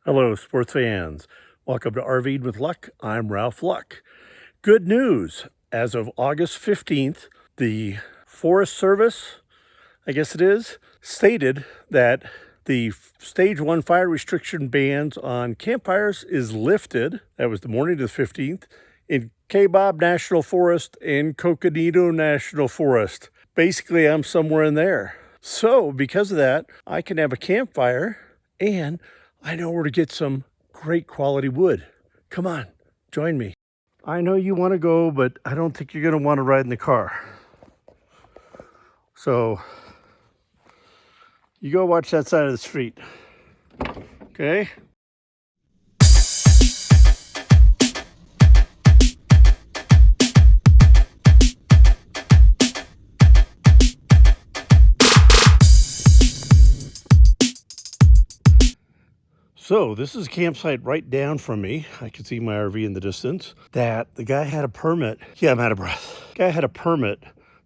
Hello, sports fans. Welcome to RV'ing with Luck. I'm Ralph Luck. Good news. As of August 15th, the Forest Service, I guess it is, stated that the Stage 1 fire restriction bans on campfires is lifted. That was the morning of the 15th in Kabob National Forest and Coconino National Forest. Basically, I'm somewhere in there. So because of that, I can have a campfire and I know where to get some great quality wood. Come on, join me. I know you want to go, but I don't think you're going to want to ride in the car. So you go watch that side of the street. Okay? So this is a campsite right down from me. I can see my RV in the distance. That the guy had a permit. Yeah, I'm out of breath. Guy had a permit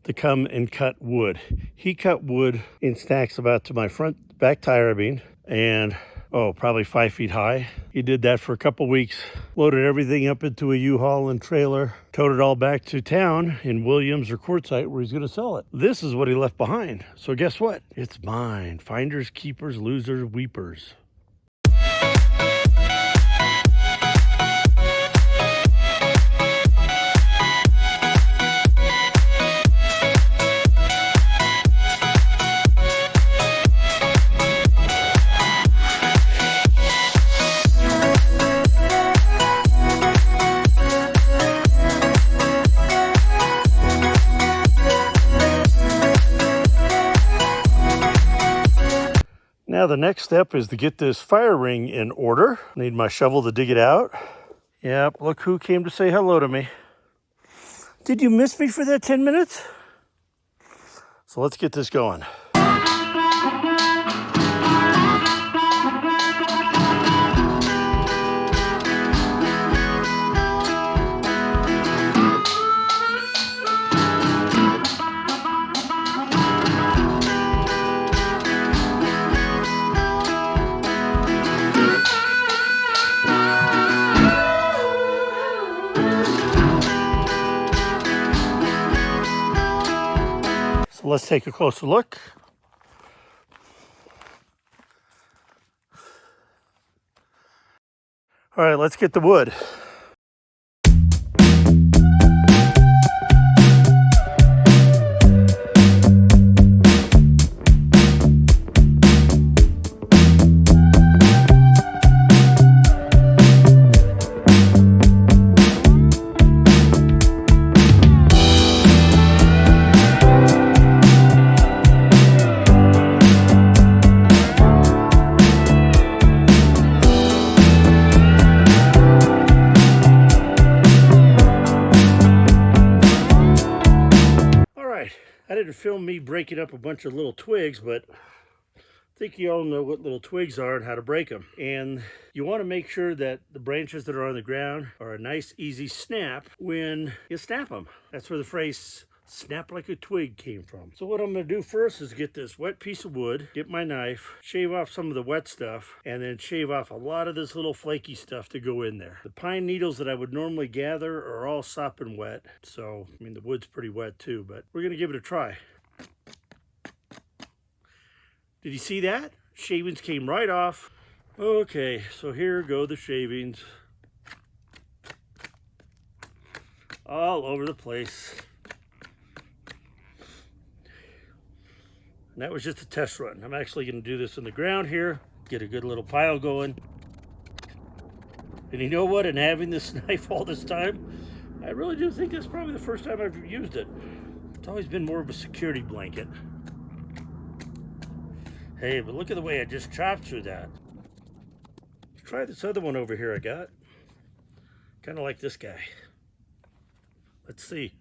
to come and cut wood. He cut wood in stacks about to my back tire, and probably 5 feet high. He did that for a couple weeks, loaded everything up into a U-Haul and trailer, towed it all back to town in Williams or Quartzsite where he's gonna sell it. This is what he left behind. So guess what? It's mine. Finders, keepers, losers, weepers. Now the next step is to get this fire ring in order. Need my shovel to dig it out. Yep, look who came to say hello to me. Did you miss me for that 10 minutes? So let's get this going. Let's take a closer look. All right, let's get the wood. I didn't film me breaking up a bunch of little twigs, but I think you all know what little twigs are and how to break them. And you want to make sure that the branches that are on the ground are a nice, easy snap when you snap them. That's where the phrase snap like a twig came from. So what I'm going to do first is get this wet piece of wood, get my knife, shave off some of the wet stuff, and then shave off a lot of this little flaky stuff to go in there. The pine needles that I would normally gather are all sopping wet. So, I mean, the wood's pretty wet too, but we're going to give it a try. Did you see that? Shavings came right off. Okay, so here go the shavings. All over the place. And that was just a test run. I'm actually going to do this in the ground here, get a good little pile going. And you know what? In having this knife all this time, I really do think that's probably the first time I've used it. It's always been more of a security blanket. Hey, but look at the way I just chopped through that. Let's try this other one over here I got. Kind of like this guy. Let's see.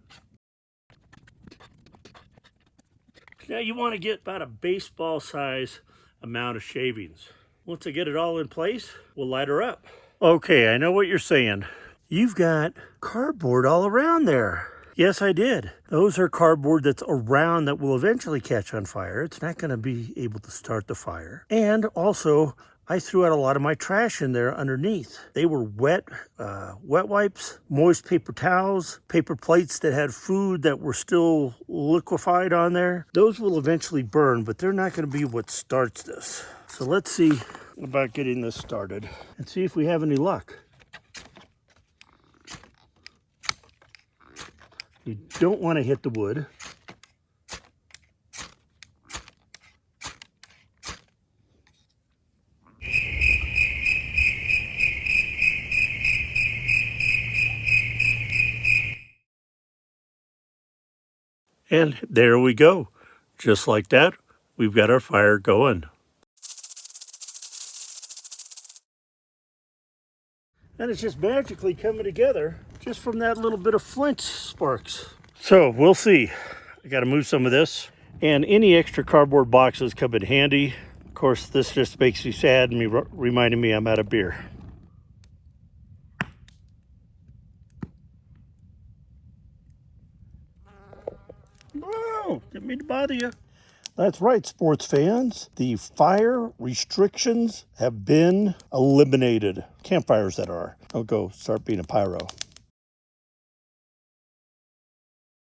Now you want to get about a baseball size amount of shavings. Once I get it all in place, we'll light her up. Okay, I know what you're saying. You've got cardboard all around there. Yes, I did. Those are cardboard that's around that will eventually catch on fire. It's not going to be able to start the fire. And also, I threw out a lot of my trash in there underneath. They were wet wipes, moist paper towels, paper plates that had food that were still liquefied on there. Those will eventually burn, but they're not going to be what starts this. So let's see about getting this started and see if we have any luck. You don't want to hit the wood. And there we go. Just like that, we've got our fire going. And it's just magically coming together just from that little bit of flint sparks. So we'll see. I got to move some of this. And any extra cardboard boxes come in handy. Of course, this just makes me sad and reminding me I'm out of beer. Whoa, didn't mean to bother you. That's right, sports fans. The fire restrictions have been eliminated. Campfires that are. I'll go start being a pyro.